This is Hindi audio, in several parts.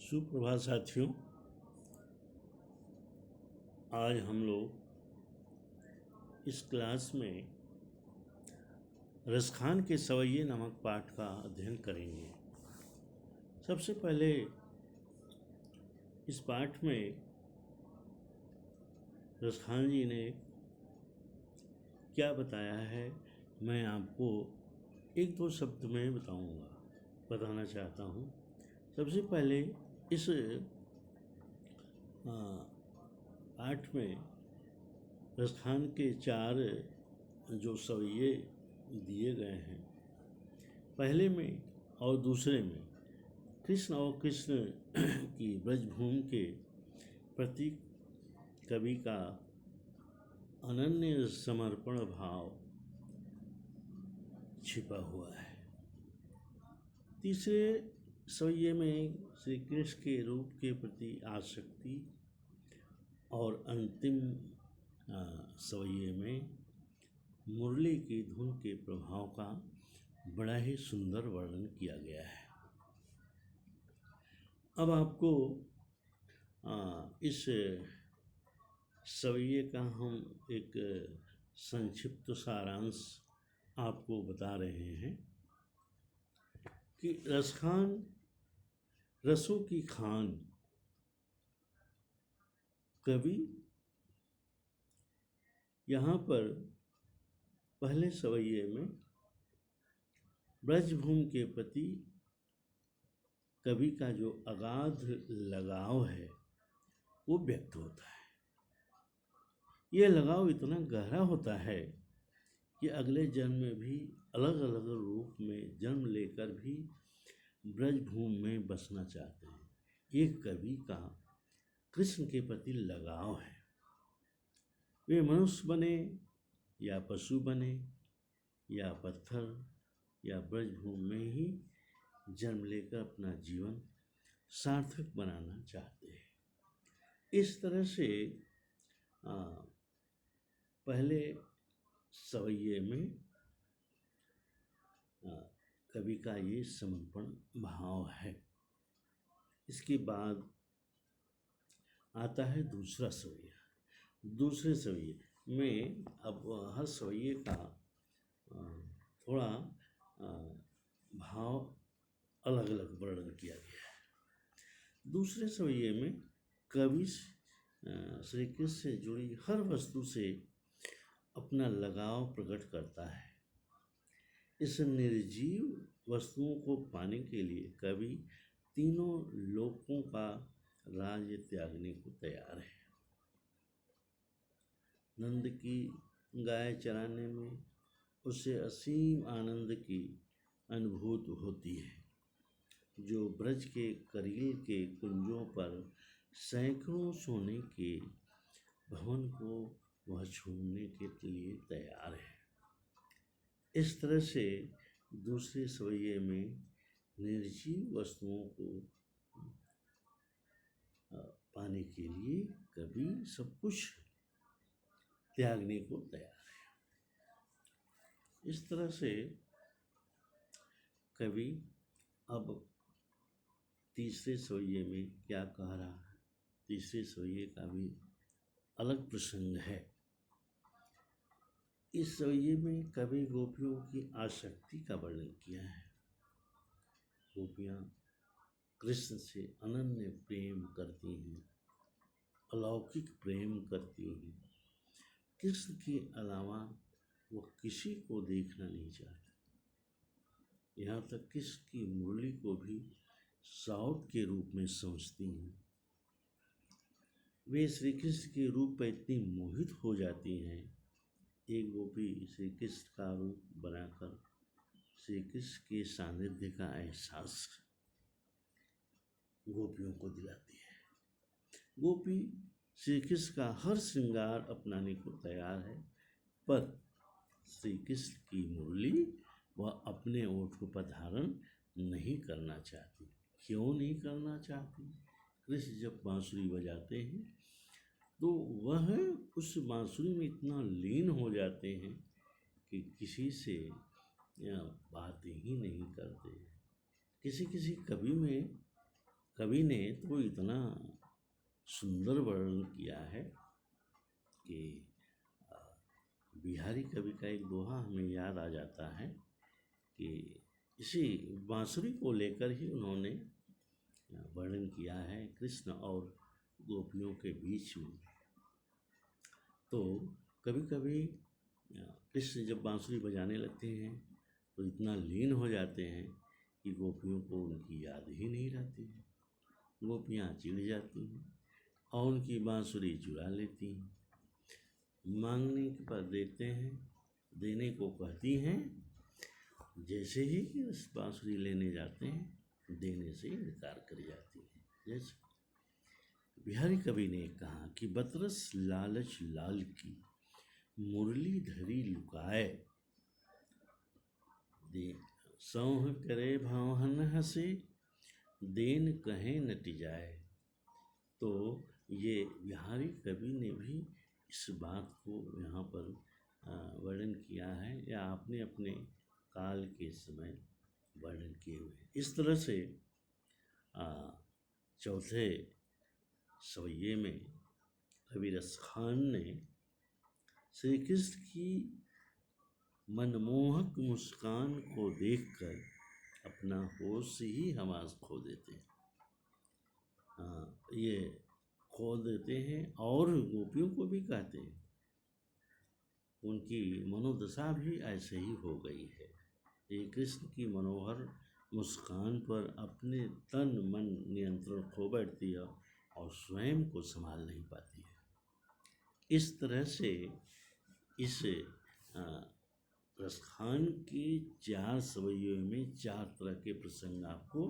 सुप्रभात साथियों। आज हम लोग इस क्लास में रसखान के सवैये नामक पाठ का अध्ययन करेंगे। सबसे पहले इस पाठ में रसखान जी ने क्या बताया है, मैं आपको एक दो शब्द में बताना चाहता हूँ। सबसे पहले इस पाठ में रसखान के 4 जो सवैये दिए गए हैं, पहले में और दूसरे में कृष्ण और कृष्ण की ब्रजभूमि के प्रति कवि का अनन्य समर्पण भाव छिपा हुआ है। तीसरे सवैये में श्री कृष्ण के रूप के प्रति आसक्ति और अंतिम सवैये में मुरली की धुन के प्रभाव का बड़ा ही सुंदर वर्णन किया गया है। अब आपको इस सवैये का हम एक संक्षिप्त सारांश आपको बता रहे हैं कि रसखान रसों की खान कवि यहाँ पर पहले सवैये में ब्रजभूमि के प्रति कवि का जो अगाध लगाव है वो व्यक्त होता है। ये लगाव इतना गहरा होता है कि अगले जन्म में भी अलग अलग रूप में जन्म लेकर भी ब्रजभूमि में बसना चाहते हैं। एक कवि का कृष्ण के प्रति लगाव है। वे मनुष्य बने या पशु बने या पत्थर या ब्रजभूमि में ही जन्म लेकर अपना जीवन सार्थक बनाना चाहते हैं। इस तरह से पहले सवैये में कवि का ये समर्पण भाव है। इसके बाद आता है दूसरा सवैया। दूसरे सवैये में अब हर सवैये का थोड़ा भाव अलग अलग वर्णन किया गया है। दूसरे सवैये में कवि श्री कृष्ण से जुड़ी हर वस्तु से अपना लगाव प्रकट करता है। इस निर्जीव वस्तुओं को पाने के लिए कवि तीनों लोकों का राज्य त्यागने को तैयार है। नंद की गाय चराने में उसे असीम आनंद की अनुभूति होती है, जो ब्रज के करील के कुंजों पर सैकड़ों सोने के भवन को वह छोड़ने के लिए तैयार है। इस तरह से दूसरे सवैये में निर्जीव वस्तुओं को पाने के लिए कवि सब कुछ त्यागने को तैयार है। इस तरह से कवि अब तीसरे सवैये में क्या कह रहा है, तीसरे सवैये का भी अलग प्रसंग है। इस सवैये में कवि गोपियों की आसक्ति का वर्णन किया है। गोपियाँ कृष्ण से अनन्य प्रेम करती हैं, अलौकिक प्रेम करती हैं। कृष्ण के अलावा वो किसी को देखना नहीं चाहती। यहाँ तक कृष्ण की मुरली को भी साउथ के रूप में समझती हैं। वे श्री कृष्ण के रूप पर इतनी मोहित हो जाती हैं। एक गोपी श्री कृष्ण का रूप बनाकर श्री कृष्ण के सानिध्य का एहसास गोपियों को दिलाती है। गोपी श्री कृष्ण का हर श्रृंगार अपनाने को तैयार है, पर श्री कृष्ण की मुरली वह अपने ओठ पर धारण नहीं करना चाहती। क्यों नहीं करना चाहती? कृष्ण जब बांसुरी बजाते हैं तो वह उस बांसुरी में इतना लीन हो जाते हैं कि किसी से बातें ही नहीं करते। किसी किसी कवि में कवि ने तो इतना सुंदर वर्णन किया है कि बिहारी कवि का एक दोहा हमें याद आ जाता है कि इसी बांसुरी को लेकर ही उन्होंने वर्णन किया है कृष्ण और गोपियों के बीच में। तो कभी कभी कृष्ण जब बांसुरी बजाने लगते हैं तो इतना लीन हो जाते हैं कि गोपियों को उनकी याद ही नहीं रहती है। गोपियाँ चिढ़ जाती हैं और उनकी बांसुरी चुरा लेती हैं, मांगने पर देते हैं, देने को कहती हैं, जैसे ही बांसुरी लेने जाते हैं देने से इनकार कर जाती है। जैसे बिहारी कवि ने कहा कि बतरस लालच लाल की मुरली धरी लुकाए, दे सौह करे भावहन हंसे, देन कहे नट जाए। तो ये बिहारी कवि ने भी इस बात को यहाँ पर वर्णन किया है या आपने अपने काल के समय वर्णन किए हुए। इस तरह से चौथे सवैये में कवि रसखान ने श्री कृष्ण की मनमोहक मुस्कान को देखकर अपना होश ही हवास खो देते हैं। ये खो देते हैं और गोपियों को भी कहते हैं, उनकी मनोदशा भी ऐसे ही हो गई है। ये कृष्ण की मनोहर मुस्कान पर अपने तन मन नियंत्रण खो बैठती है और स्वयं को संभाल नहीं पाती है। इस तरह से इस रसखान के 4 सवैयों में 4 तरह के प्रसंग आपको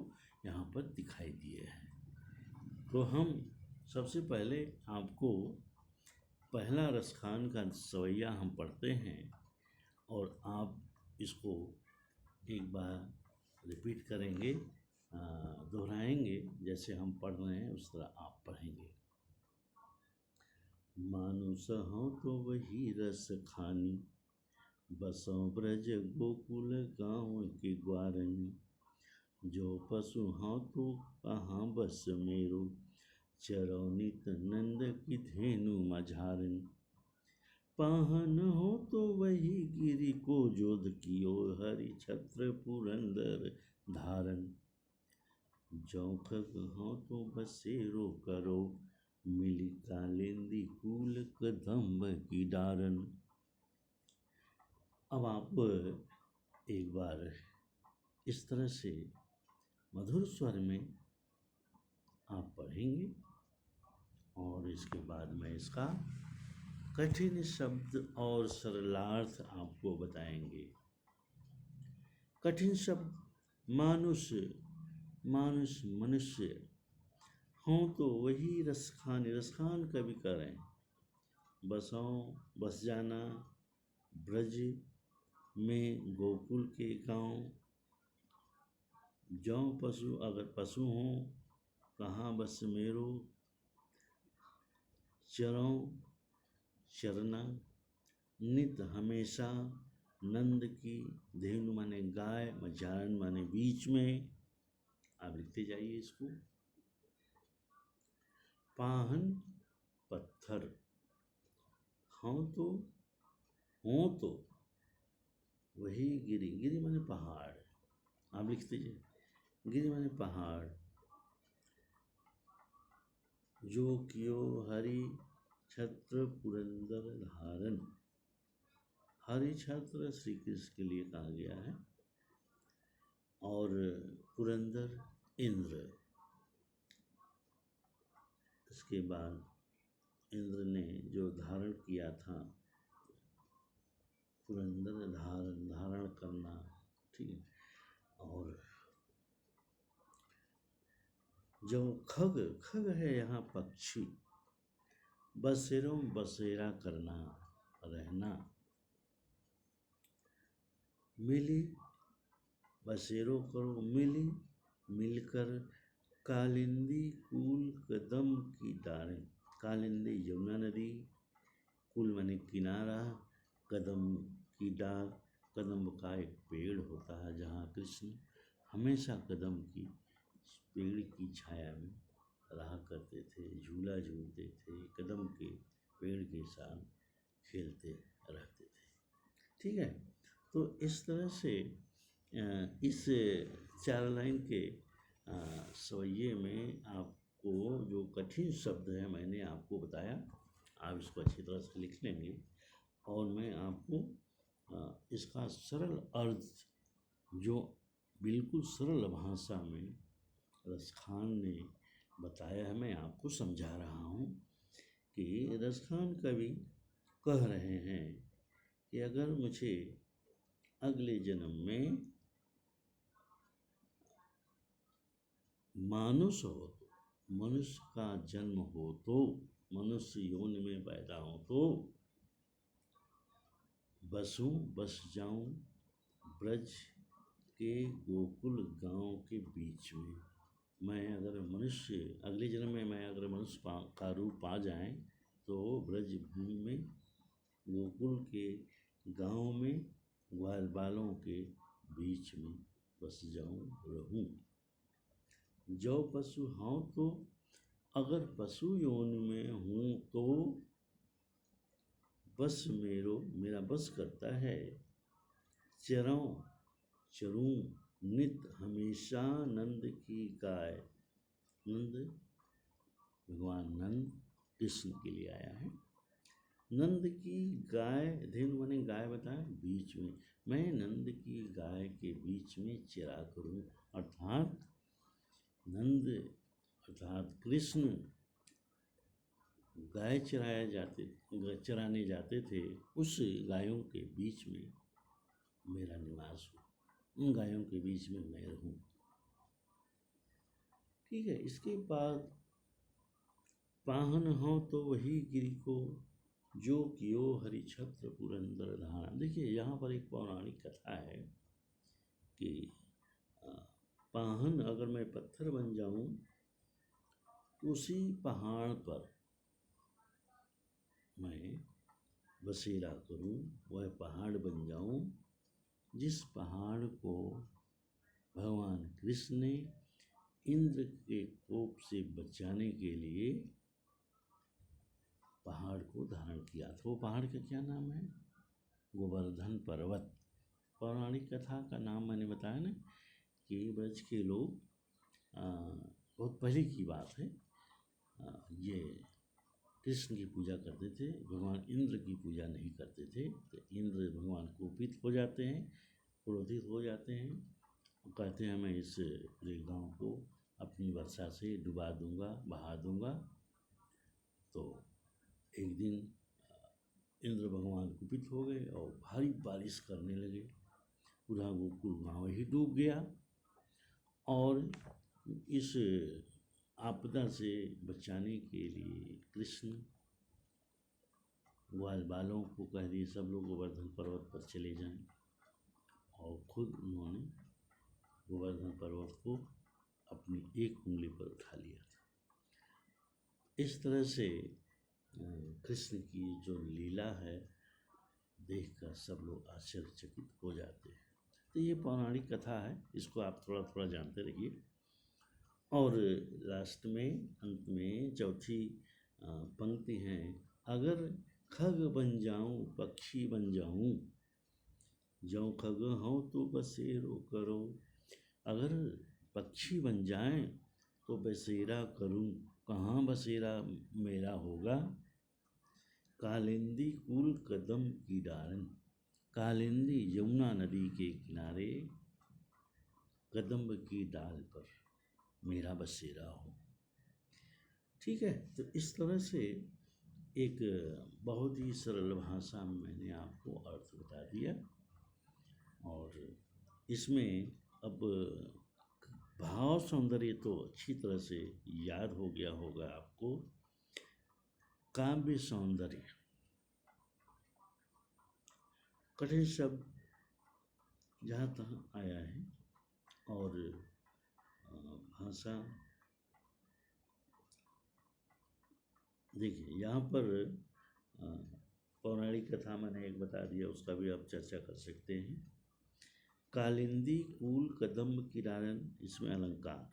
यहाँ पर दिखाई दिए हैं। तो हम सबसे पहले आपको पहला रसखान का सवैया हम पढ़ते हैं और आप इसको एक बार रिपीट करेंगे, दोहराएंगे, जैसे हम पढ़ रहे हैं उस तरह आप पढ़ेंगे। मानुष हो तो वही रस खानी, बसों ब्रज गोकुल गाँव के ग्वारनी, जो पशु हो तो कहाँ बस मेरो, चरौनित नंद की धेनु मझारन, पाहन हो तो वही गिरि को जोध कियो, हरि छत्र पुरंदर धारन, जौखग हो तो बसेरो करो, मिली कालिंदी कूल कदम्ब की डारन। अब आप एक बार इस तरह से मधुर स्वर में आप पढ़ेंगे और इसके बाद मैं इसका कठिन शब्द और सरलार्थ आपको बताएंगे। कठिन शब्द मानुष, मानुष मनुष्य हो तो वही रसखान, रसखान कभी करें, बसों बस जाना, ब्रज में गोकुल के गांव, जो पशु अगर पशु हों कहाँ बस मेरो, चरों चरना, नित हमेशा, नंद की, धेनु माने गाय, मझारन माने बीच में। आप लिखते जाइए इसको। पाहन पत्थर, हों तो वही गिरी, गिरी माने पहाड़, आप लिखते जाइए, गिरी माने पहाड़, जो कियो हरि छत्र पुरंदर धारन, हरि छत्र श्री कृष्ण के लिए कहा गया है और पुरंदर इंद्र। इसके बाद इंद्र ने जो धारण किया था, पुरंदर धारण, धारण करना, ठीक है। और जो खग, खग है यहाँ पक्षी, बसेरों बसेरा करना, रहना, मिली बसेरो करो, मिली मिलकर, कालिंदी कूल कदम की डारें, कालिंदी यमुना नदी, कुल माने किनारा, कदम की डाल, कदम का एक पेड़ होता है जहाँ कृष्ण हमेशा कदम की पेड़ की छाया में रहा करते थे, झूला झूलते थे, कदम के पेड़ के साथ खेलते रहते थे। ठीक है, तो इस तरह से इस 4 लाइन के सवैये में आपको जो कठिन शब्द है मैंने आपको बताया, आप इसको अच्छी तरह से लिख लेंगे और मैं आपको इसका सरल अर्थ जो बिल्कुल सरल भाषा में रसखान ने बताया है, मैं आपको समझा रहा हूँ कि रसखान कवि कह रहे हैं कि अगर मुझे अगले जन्म में मनुष्य हो तो, मनुष्य का जन्म हो तो, मनुष्य योनि में पैदा हो तो बस जाऊं ब्रज के गोकुल गांव के बीच में। मैं अगर मनुष्य अगले जन्म में मैं अगर मनुष्य का रूप पा जाए तो ब्रज भूमि में गोकुल के गांव में ग्वाल बालों के बीच में बस जाऊं रहूं। जो पशु हूँ तो अगर पशु योनि में हूँ तो बस मेरा बस करता है चरूं नित हमेशा नंद की गाय। नंद भगवान नंद कृष्ण के लिए आया है। नंद की गाय, धेनु माने गाय बताया, बीच में मैं नंद की गाय के बीच में चरा करूं, अर्थात नंद अर्थात कृष्ण गाय चराने जाते थे, उस गायों के बीच में मेरा निवास हो, उन गायों के बीच में मैं रहूं। ठीक है, इसके बाद पाहन हो तो वही गिरि को जो कियो हरि छत्र पुरंदर धारा। देखिए यहाँ पर एक पौराणिक कथा है कि पाहन अगर मैं पत्थर बन जाऊं तो उसी पहाड़ पर मैं बसेरा करूं, वह पहाड़ बन जाऊं जिस पहाड़ को भगवान कृष्ण ने इंद्र के कोप से बचाने के लिए पहाड़ को धारण किया था। वो पहाड़ का क्या नाम है? गोवर्धन पर्वत। पौराणिक कथा का नाम मैंने बताया ना कि ब्रज के लोग बहुत पहले की बात है, ये कृष्ण की पूजा करते थे, भगवान इंद्र की पूजा नहीं करते थे। तो इंद्र भगवान कोपित हो जाते हैं, क्रोधित हो जाते हैं, कहते हैं मैं इस पूरे गांव को अपनी वर्षा से डुबा दूंगा, बहा दूंगा। तो एक दिन इंद्र भगवान कुपित हो गए और भारी बारिश करने लगे, पूरा गोकुल गांव ही डूब गया। और इस आपदा से बचाने के लिए कृष्ण ग्वाल बालों को कह दिए सब लोग गोवर्धन पर्वत पर चले जाएं, और खुद उन्होंने गोवर्धन पर्वत को अपनी एक उंगली पर उठा लिया था। इस तरह से कृष्ण की जो लीला है देखकर सब लोग आश्चर्यचकित हो जाते हैं। तो ये पौराणिक कथा है, इसको आप थोड़ा थोड़ा जानते रहिए। और लास्ट में अंत में चौथी पंक्ति है, अगर खग बन जाऊं पक्षी बन जाऊं, जो खग हो तो बसेरो करो। अगर पक्षी बन जाएं तो बसेरा करूं, कहाँ बसेरा मेरा होगा? कालिंदी कुल कदम की डारन। कालिंदी यमुना नदी के किनारे कदम्ब की डाल पर मेरा बसेरा हो। ठीक है, तो इस तरह से एक बहुत ही सरल भाषा में मैंने आपको अर्थ बता दिया। और इसमें अब भाव सौंदर्य तो अच्छी तरह से याद हो गया होगा आपको। काव्य सौंदर्य, कठिन शब्द जहाँ तहाँ आया है, और भाषा देखिए यहाँ पर पौराणिक कथा मैंने एक बता दिया, उसका भी आप चर्चा कर सकते हैं। कालिंदी कुल कदम्ब किरारन, इसमें अलंकार।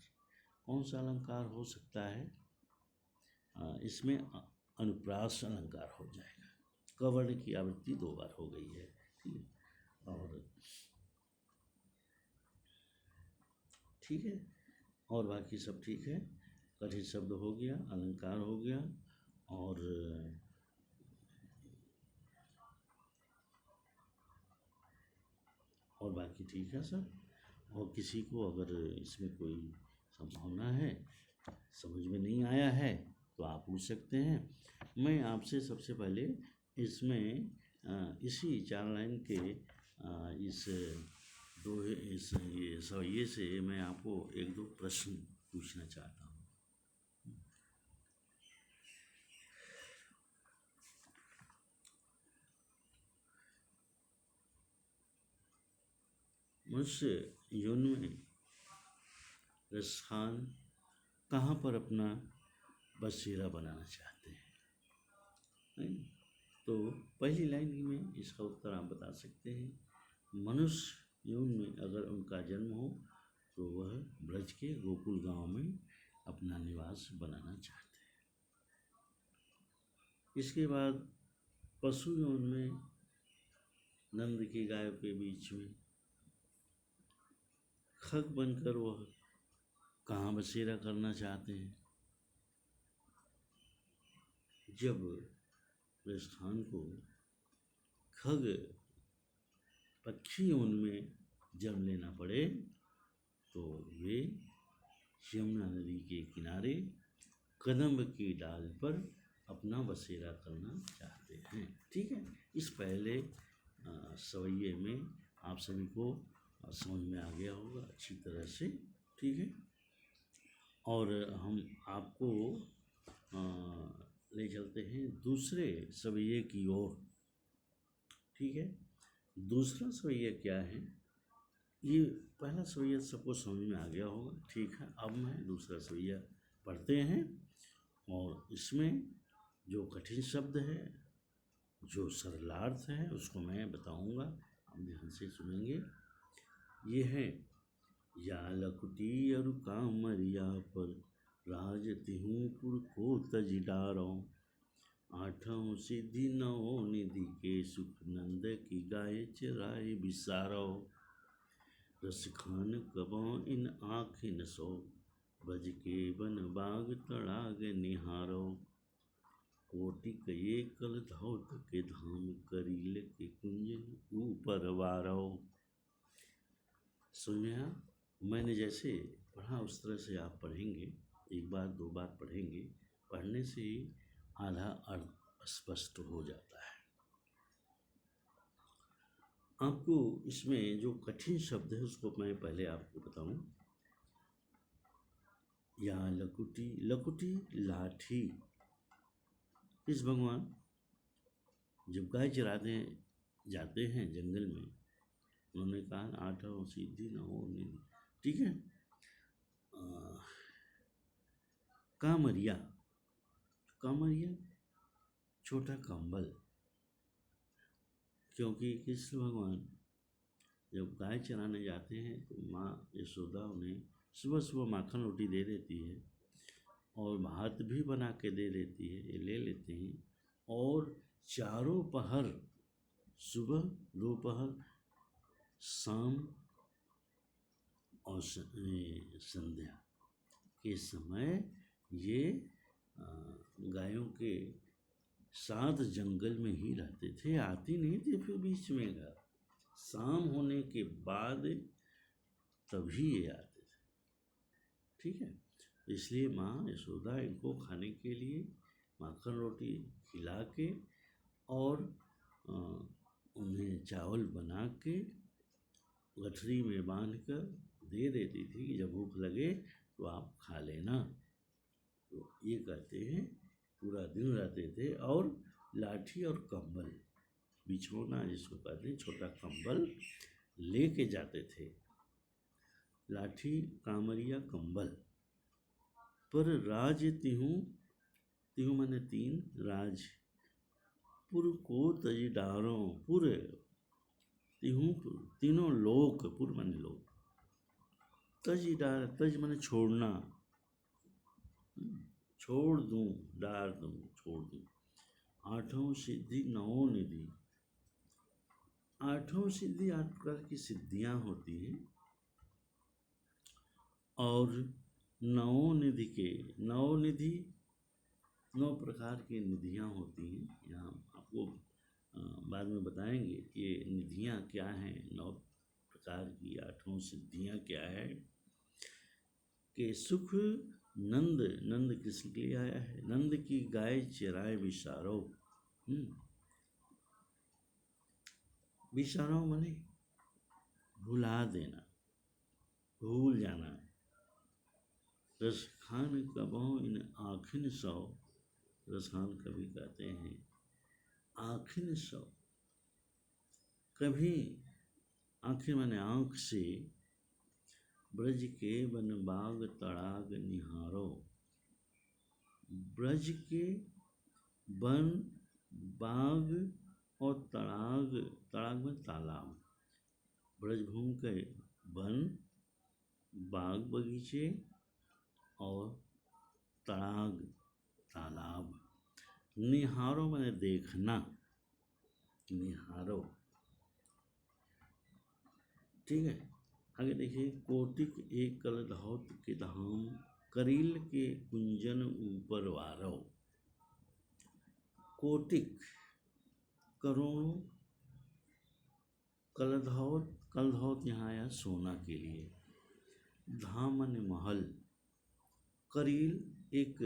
कौन सा अलंकार हो सकता है? इसमें अनुप्रास अलंकार हो जाएगा। कवर्ण की आवृत्ति 2 बार हो गई है, ठीक है। और ठीक है, और बाकी सब ठीक है। कठिन शब्द हो गया, अलंकार हो गया, और बाकी ठीक है सब। और किसी को अगर इसमें कोई संभावना है, समझ में नहीं आया है, तो आप पूछ सकते हैं। मैं आपसे सबसे पहले इसमें इसी 4 लाइन के इस ये सवाइये से मैं आपको 1-2 प्रश्न पूछना चाहता हूँ। मनुष्य जीवन में रसखान कहाँ पर अपना बसेरा बनाना चाहते हैं? नहीं? तो पहली लाइन में इसका उत्तर आप बता सकते हैं। मनुष्य जीवन में अगर उनका जन्म हो तो वह ब्रज के गोकुल गांव में अपना निवास बनाना चाहते हैं। इसके बाद पशु जीवन में नंद की गायों के बीच में खग बनकर वह कहाँ बसेरा करना चाहते हैं? जब राजस्थान को खग पक्षी उनमें जन्म लेना पड़े तो वे यमुना नदी के किनारे कदम्ब की डाल पर अपना बसेरा करना चाहते हैं। ठीक है, इस पहले सवैये में आप सभी को समझ में आ गया होगा अच्छी तरह से। ठीक है, और हम आपको ले चलते हैं दूसरे सवैये की ओर। ठीक है, दूसरा सवैया क्या है? ये पहला सवैया सबको समझ में आ गया होगा। ठीक है, अब मैं दूसरा सवैया पढ़ते हैं, और इसमें जो कठिन शब्द है, जो सरलार्थ है, उसको मैं बताऊंगा, आप ध्यान से सुनेंगे। ये है, या लकुटी और कामरिया पर राज तिहूँ पुर को तज डारो, 8 सिद्धि 9 निधि के सुख नंद की गाय चराए बिसारो, रस खान कबों इन आँखिन सो, ब्रज के बन बाग तड़ाग निहारो, कोटि कये कल धौत के धाम, करील के कुंज ऊपर वारो। सुनिया, मैंने जैसे पढ़ा उस तरह से आप पढ़ेंगे। 1 बार 2 बार पढ़ेंगे, पढ़ने से ही आधा अर्थ स्पष्ट हो जाता है। आपको इसमें जो कठिन शब्द है उसको मैं पहले आपको बताऊं। या लकुटी, लकुटी लाठी। इस भगवान जब गाय चराने जाते हैं जंगल में, उन्होंने कहा 8 सिद्धि 9 निधि। ठीक है, कामरिया, कामरिया छोटा कंबल, क्योंकि कृष्ण भगवान जब गाय चराने जाते हैं तो माँ यशोदा उन्हें सुबह सुबह माखन रोटी दे देती है, और भात भी बना के दे देती है, ये ले लेते हैं, और चारों पहर, सुबह, दोपहर, शाम और संध्या के समय ये गायों के साथ जंगल में ही रहते थे, आती नहीं थी फिर बीच में। शाम होने के बाद तभी ये आते थे। ठीक है, इसलिए माँ यशोदा इनको खाने के लिए माखन रोटी खिला के और उन्हें चावल बना के गठरी में बांध कर दे देती थी कि जब भूख लगे तो आप खा लेना। तो ये कहते हैं पूरा दिन रहते थे, और लाठी और कंबल, बिछौना जिसको कहते हैं, छोटा कंबल लेके जाते थे। लाठी, कामरिया, कंबल पर राज तिहूँ, तिहूँ माने 3, राज पुर को तज डारो, पुर तिहूँ तीनों लोक, पुर माने लोक, तज डार, तज माने छोड़ना, छोड़ दूं, डार दूं, छोड़ दूं। आठों सिद्धि नवों निधि। आठों सिद्धि 8 प्रकार की सिद्धियां होती हैं और नवों निधि 9 प्रकार की निधियां होती हैं। यहाँ आपको बाद में बताएंगे कि निधियां क्या हैं, 9 प्रकार की आठों सिद्धियां क्या है। कि सुख नंद, नंद किसके लिए आया है? नंद की गाय चराए विसारो। विसारो माने भुला देना, भूल जाना। रस खान कबहु इन आँखिन सौ। रसखान कवि कहते हैं आँखिन सौ, कभी आँखें माने आँख से ब्रज के वन बाग तड़ाग निहारो। ब्रज के वन बाग और तड़ाग, तड़ाग में तालाब, ब्रजभूमि के वन बाग बगीचे और तड़ाग तालाब। निहारो मैंने देखना, निहारो। ठीक है, आगे देखिए। कोटिक एक कल धौत के धाम, करील के कुंजन ऊपर वारो। कोटिक करोड़ों, कलधौत, कलधौत यहाँ आया सोना के लिए। धाम माने महल। करील एक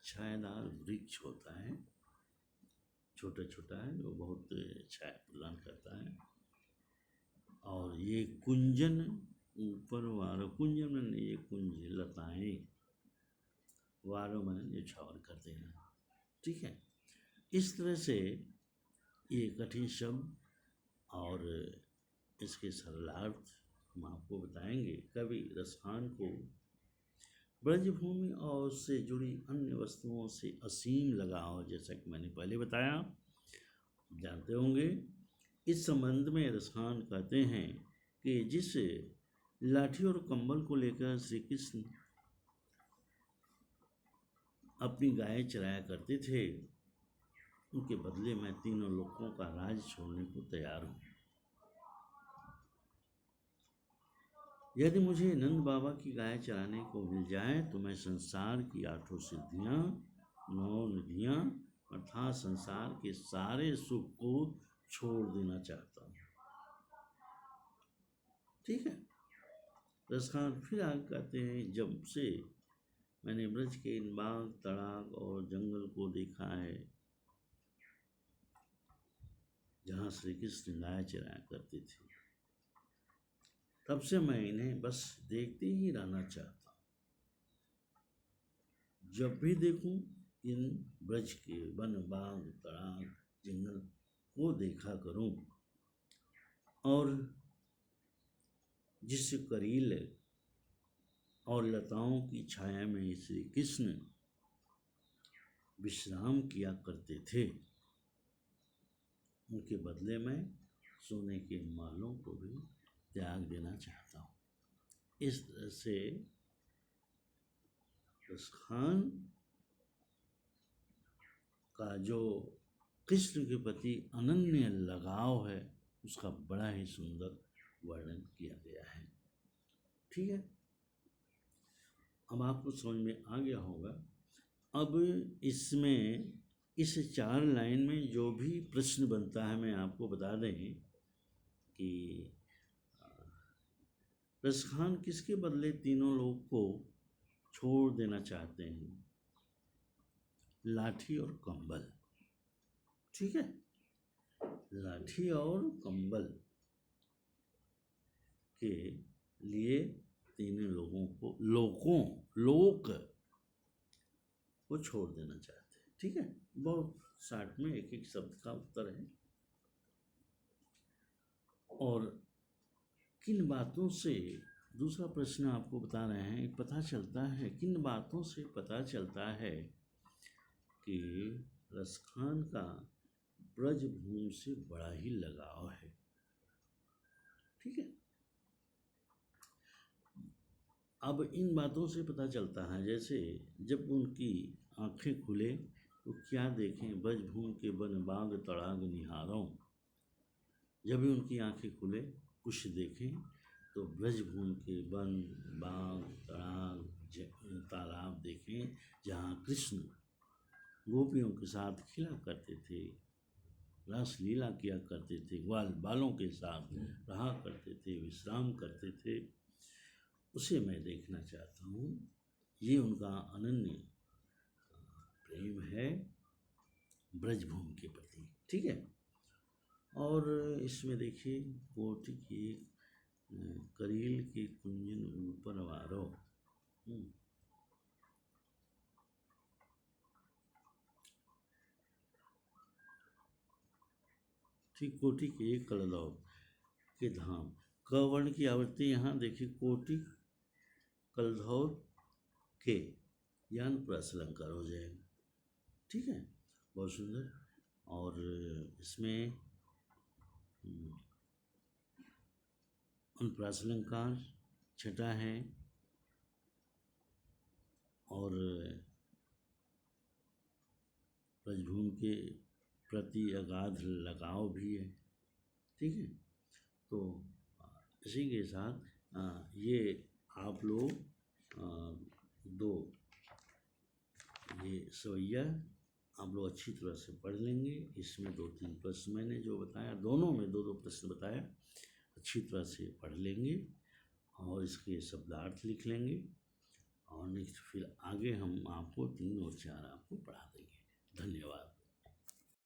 छायादार वृक्ष होता है, छोटा छोटा है, जो बहुत छाया प्रदान करता है। और ये कुंजन ऊपर वारो। कुंजन माने ये कुंज, लताएं। वारो माने न्यौछावर कर देना। ठीक है, इस तरह से ये कठिन शब्द और इसके सरलार्थ हम आपको बताएंगे। कवि रसखान को ब्रजभूमि और उससे जुड़ी अन्य वस्तुओं से असीम लगाव, जैसा कि मैंने पहले बताया, जानते होंगे। इस संबंध में रसखान कहते हैं कि जिस लाठी और कंबल को लेकर श्री कृष्ण अपनी गाय चराया करते थे, उनके बदले मैं तीनों लोगों का राज छोड़ने को तैयार हूँ। यदि मुझे नंद बाबा की गाय चराने को मिल जाए तो मैं संसार की 8 सिद्धियां, 9 निधियां अर्थात संसार के सारे सुख को छोड़ देना चाहता हूँ। ठीक है, रसखान फिर आगे कहते हैं, जब से मैंने ब्रज के इन बाग, तड़ाग और जंगल को देखा है जहाँ श्री कृष्ण गाय चराया करते थे, तब से मैं इन्हें बस देखते ही रहना चाहता हूँ। जब भी देखूं इन ब्रज के वन बाग, तड़ाग, जंगल को देखा करूं। और जिस करील और लताओं की छाया में श्री कृष्ण विश्राम किया करते थे, उनके बदले में सोने के महलों को भी त्याग देना चाहता हूँ। इस तरह से रसखान का जो कृष्ण के प्रति अनन्य लगाव है, उसका बड़ा ही सुंदर वर्णन किया गया है। ठीक है, अब आपको समझ में आ गया होगा। अब इसमें इस 4 लाइन में जो भी प्रश्न बनता है, मैं आपको बता दें कि रसखान किसके बदले तीनों लोग को छोड़ देना चाहते हैं? लाठी और कंबल। ठीक है, लाठी और कंबल के लिए तीनों लोगों को, लोक को छोड़ देना चाहते हैं। ठीक है, बहुत शार्ट में एक एक शब्द का उत्तर है। और किन बातों से, दूसरा प्रश्न आपको बता रहे हैं, पता चलता है, किन बातों से पता चलता है कि रसखान का ब्रजभूमि से बड़ा ही लगाव है। ठीक है, अब इन बातों से पता चलता है, जैसे जब उनकी आंखें खुले तो क्या देखें, ब्रजभूमि के वन बाग तड़ाग निहारों। जब भी उनकी आंखें खुले कुछ देखें तो ब्रजभूमि के वन बाग तड़ाग तालाब देखें, जहाँ कृष्ण गोपियों के साथ खेला करते थे, रास लीला किया करते थे, ग्वाल बालों के साथ रहा करते थे, विश्राम करते थे, उसे मैं देखना चाहता हूँ। ये उनका अनन्य प्रेम है ब्रजभूमि के प्रति। ठीक है। और इसमें देखिए, कोटि की करील के कुंजन ऊपर वारो। ठीक, कोटि के कलदौ के धाम, क वर्ण की आवृत्ति यहाँ देखिए, कोटि कलधौर के, यान प्लस अलंकार हो जाएगा। ठीक है, बहुत सुंदर। और इसमें अनुप्रास अलंकार छठा है, और ब्रजभूमि के प्रति अगाध लगाव भी है। ठीक है, तो इसी के साथ ये आप लोग दो ये सवैया आप लोग अच्छी तरह से पढ़ लेंगे। इसमें 2-3 प्रश्न मैंने जो बताया, दोनों में 2-2 प्रश्न बताया, अच्छी तरह से पढ़ लेंगे और इसके शब्दार्थ लिख लेंगे, और नेक्स्ट फिर आगे हम आपको 3 और 4 आपको पढ़ा देंगे। धन्यवाद।